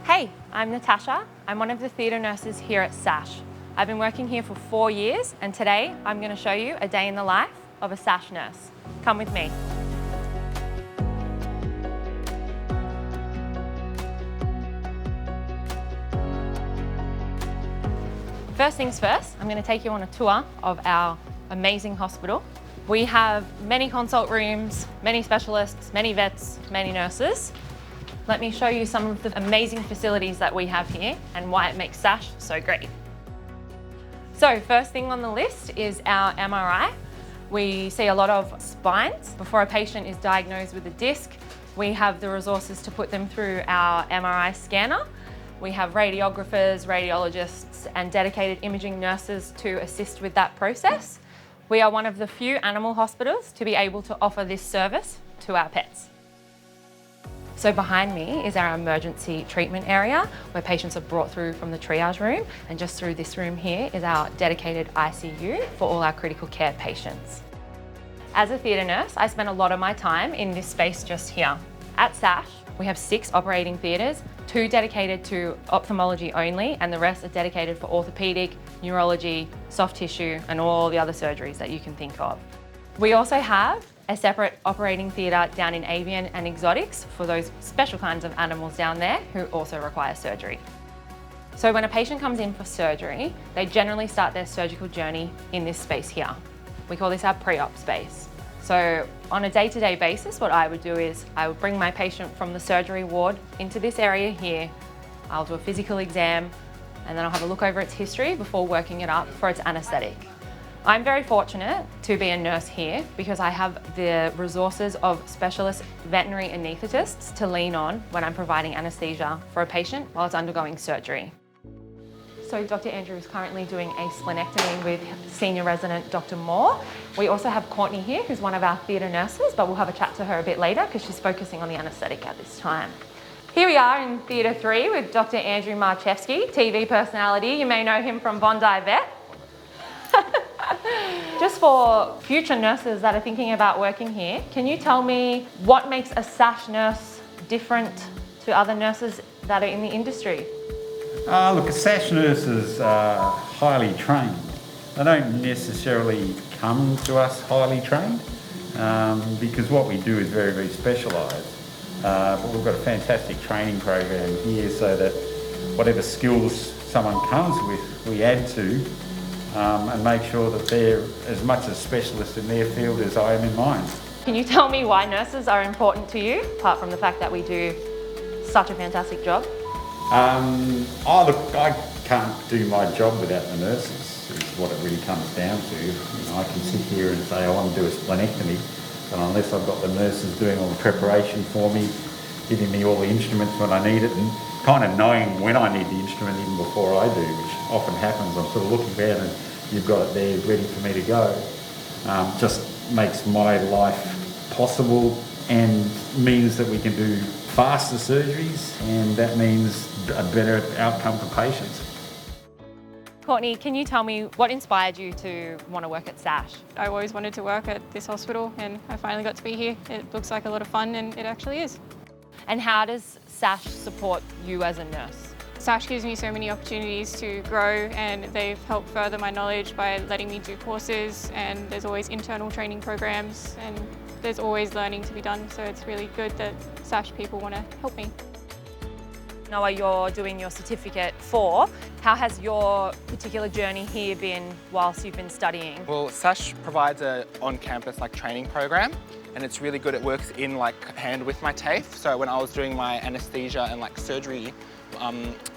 Hey, I'm Natasha. I'm one of the theatre nurses here at SASH. I've been working here for 4 years, and today I'm going to show you a day in the life of a SASH nurse. Come with me. First things first, I'm going to take you on a tour of our amazing hospital. We have many consult rooms, many specialists, many vets, many nurses. Let me show you some of the amazing facilities that we have here and why it makes SASH so great. So first thing on the list is our MRI. We see a lot of spines. Before a patient is diagnosed with a disc, we have the resources to put them through our MRI scanner. We have radiographers, radiologists, and dedicated imaging nurses to assist with that process. We are one of the few animal hospitals to be able to offer this service to our pets. So behind me is our emergency treatment area where patients are brought through from the triage room, and just through this room here is our dedicated ICU for all our critical care patients. As a theatre nurse, I spend a lot of my time in this space just here. At SASH, we have 6 operating theatres, 2 dedicated to ophthalmology only, and the rest are dedicated for orthopaedic, neurology, soft tissue, and all the other surgeries that you can think of. We also have a separate operating theatre down in avian and exotics for those special kinds of animals down there who also require surgery. So when a patient comes in for surgery, they generally start their surgical journey in this space here. We call this our pre-op space. So on a day-to-day basis, what I would do is I would bring my patient from the surgery ward into this area here. I'll do a physical exam, and then I'll have a look over its history before working it up for its anaesthetic. I'm very fortunate to be a nurse here because I have the resources of specialist veterinary anaesthetists to lean on when I'm providing anaesthesia for a patient while it's undergoing surgery. So Dr. Andrew is currently doing a splenectomy with senior resident Dr. Moore. We also have Courtney here, who's one of our theatre nurses, but we'll have a chat to her a bit later because she's focusing on the anaesthetic at this time. Here we are in Theatre 3 with Dr. Andrew Marchevsky, TV personality. You may know him from Bondi Vet. Just for future nurses that are thinking about working here, can you tell me what makes a SASH nurse different to other nurses that are in the industry? Look, SASH nurses are highly trained. They don't necessarily come to us highly trained because what we do is very, very specialised. But we've got a fantastic training program here so that whatever skills someone comes with, we add to and make sure that they're as much a specialist in their field as I am in mine. Can you tell me why nurses are important to you, apart from the fact that we do such a fantastic job? Look, I can't do my job without the nurses, is what it really comes down to. You know, I can sit here and say I want to do a splenectomy, but unless I've got the nurses doing all the preparation for me, giving me all the instruments when I need it, and kind of knowing when I need the instrument even before I do, which often happens. I'm sort of looking down and you've got it there ready for me to go. Just makes my life possible and means that we can do faster surgeries, and that means a better outcome for patients. Courtney, can you tell me what inspired you to want to work at SASH? I always wanted to work at this hospital and I finally got to be here. It looks like a lot of fun, and it actually is. And how does SASH support you as a nurse? SASH gives me so many opportunities to grow, and they've helped further my knowledge by letting me do courses, and there's always internal training programs, and there's always learning to be done, so it's really good that SASH people want to help me. Noah, you're doing your certificate 4. How has your particular journey here been whilst you've been studying? Well, SASH provides a on-campus training program, and it's really good. It works in hand with my TAFE. So when I was doing my anaesthesia and surgery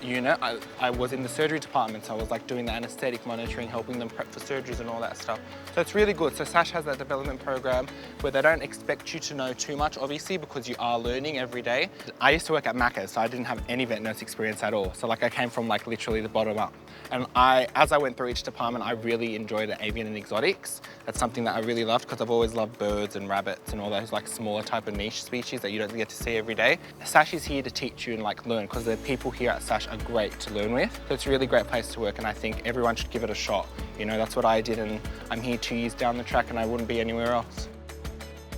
unit, I was in the surgery department, so I was doing the anaesthetic monitoring, helping them prep for surgeries and all that stuff. So it's really good. So SASH has that development program where they don't expect you to know too much, obviously, because you are learning every day. I used to work at Macca's, so I didn't have any vet nurse experience at all. So I came from literally the bottom up. And as I went through each department, I really enjoyed avian and exotics. That's something that I really loved because I've always loved birds and rabbits and all those smaller type of niche species that you don't get to see every day. SASH is here to teach you and learn, because the people here at SASH are great to learn with. So it's a really great place to work, and I think everyone should give it a shot. You know, that's what I did, and I'm here 2 years down the track and I wouldn't be anywhere else.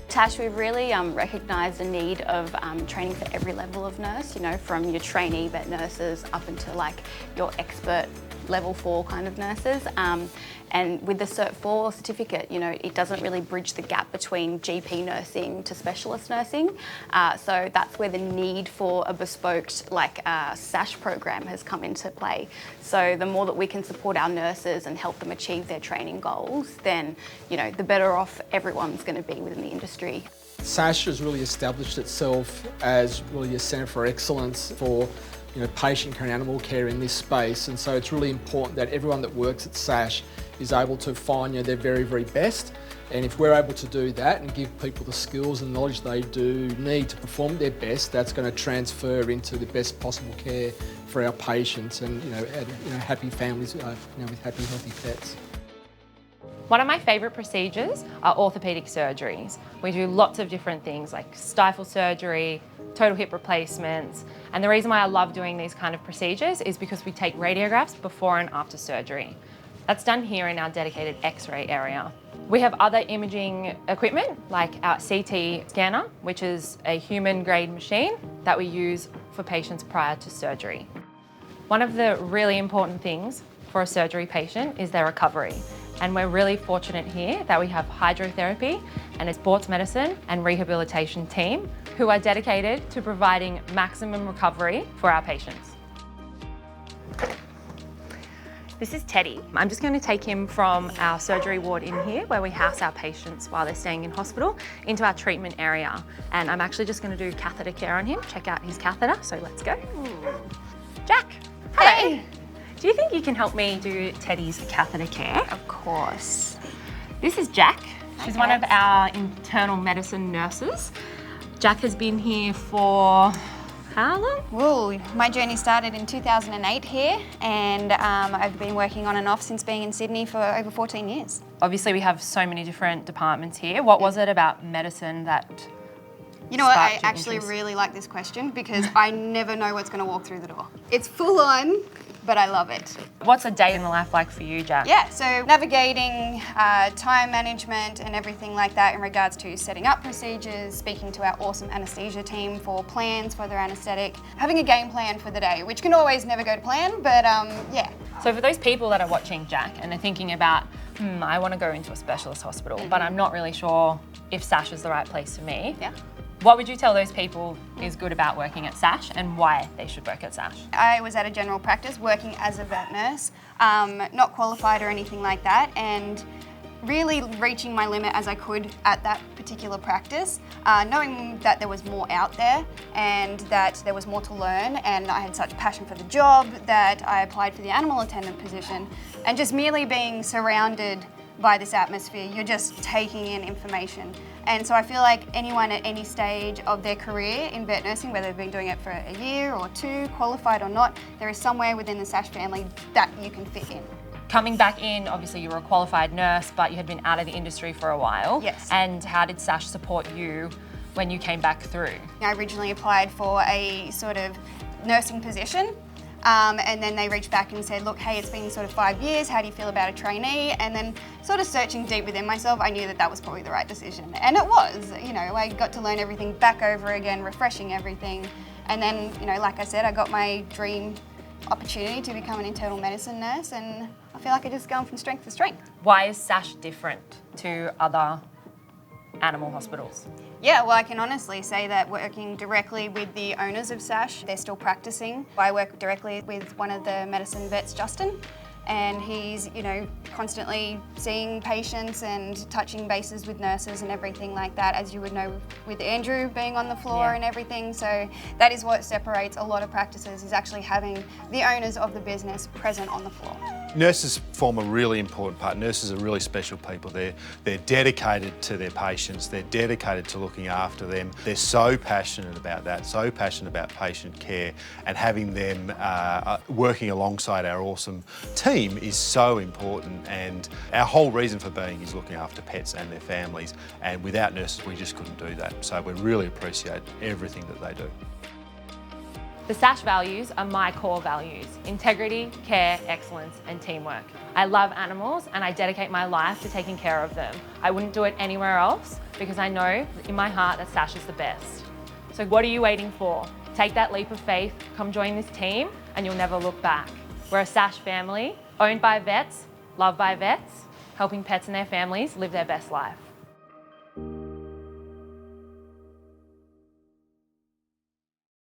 Tash, we've really recognised the need of training for every level of nurse, you know, from your trainee vet nurses up until like your expert level 4 kind of nurses. And with the Cert 4 certificate, you know, it doesn't really bridge the gap between GP nursing to specialist nursing. So that's where the need for a bespoke like SASH program has come into play. So the more that we can support our nurses and help them achieve their training goals, then, you know, the better off everyone's going to be within the industry. SASH has really established itself as really a centre for excellence for patient care and animal care in this space, and so it's really important that everyone that works at SASH is able to find their very, very best. And if we're able to do that and give people the skills and knowledge they do need to perform their best, that's going to transfer into the best possible care for our patients and happy families with happy, healthy pets. One of my favourite procedures are orthopaedic surgeries. We do lots of different things like stifle surgery, total hip replacements, and the reason why I love doing these kind of procedures is because we take radiographs before and after surgery. That's done here in our dedicated X-ray area. We have other imaging equipment like our CT scanner, which is a human-grade machine that we use for patients prior to surgery. One of the really important things for a surgery patient is their recovery. And we're really fortunate here that we have hydrotherapy and a sports medicine and rehabilitation team who are dedicated to providing maximum recovery for our patients. This is Teddy. I'm just going to take him from our surgery ward in here where we house our patients while they're staying in hospital into our treatment area. And I'm actually just going to do catheter care on him. Check out his catheter, so let's go. Jack, hello. Hey. Do you think you can help me do Teddy's catheter care? Of course. This is Jack. She's one of our internal medicine nurses. Jack has been here for how long? Well, my journey started in 2008 here, and I've been working on and off since being in Sydney for over 14 years. Obviously, we have so many different departments here. What was it about medicine that You know what, I actually really like this question because I never know what's going to walk through the door. It's full on, but I love it. What's a day in the life like for you, Jack? Yeah, so navigating time management and everything like that in regards to setting up procedures, speaking to our awesome anaesthesia team for plans for their anaesthetic, having a game plan for the day, which can always never go to plan, but yeah. So for those people that are watching Jack and are thinking about, I want to go into a specialist hospital, but I'm not really sure if SASH is the right place for me. Yeah. What would you tell those people is good about working at SASH and why they should work at SASH? I was at a general practice working as a vet nurse, not qualified or anything like that, and really reaching my limit as I could at that particular practice, knowing that there was more out there and that there was more to learn, and I had such passion for the job that I applied for the animal attendant position, and just merely being surrounded by this atmosphere, you're just taking in information. And so I feel like anyone at any stage of their career in vet nursing, whether they've been doing it for a year or two, qualified or not, there is somewhere within the SASH family that you can fit in. Coming back in, obviously you were a qualified nurse, but you had been out of the industry for a while. Yes. And how did SASH support you when you came back through? I originally applied for a sort of nursing position. And then they reached back and said, look, hey, it's been sort of 5 years, how do you feel about a trainee? And then sort of searching deep within myself, I knew that that was probably the right decision. And it was, I got to learn everything back over again, refreshing everything. And then, like I said, I got my dream opportunity to become an internal medicine nurse, and I feel like I just gone from strength to strength. Why is SASH different to other animal hospitals? Yeah, well, I can honestly say that working directly with the owners of SASH, they're still practicing. I work directly with one of the medicine vets, Justin, and he's, constantly seeing patients and touching bases with nurses and everything like that, as you would know with Andrew being on the floor and everything. So that is what separates a lot of practices, is actually having the owners of the business present on the floor. Nurses form a really important part. Nurses are really special people. They're dedicated to their patients. They're dedicated to looking after them. They're so passionate about that, so passionate about patient care, and having them working alongside our awesome team is so important. And our whole reason for being is looking after pets and their families. And without nurses, we just couldn't do that. So we really appreciate everything that they do. The SASH values are my core values: integrity, care, excellence, and teamwork. I love animals and I dedicate my life to taking care of them. I wouldn't do it anywhere else, because I know in my heart that Sash is the best. So what are you waiting for? Take that leap of faith, come join this team, and you'll never look back. We're a Sash family, owned by vets, loved by vets, helping pets and their families live their best life.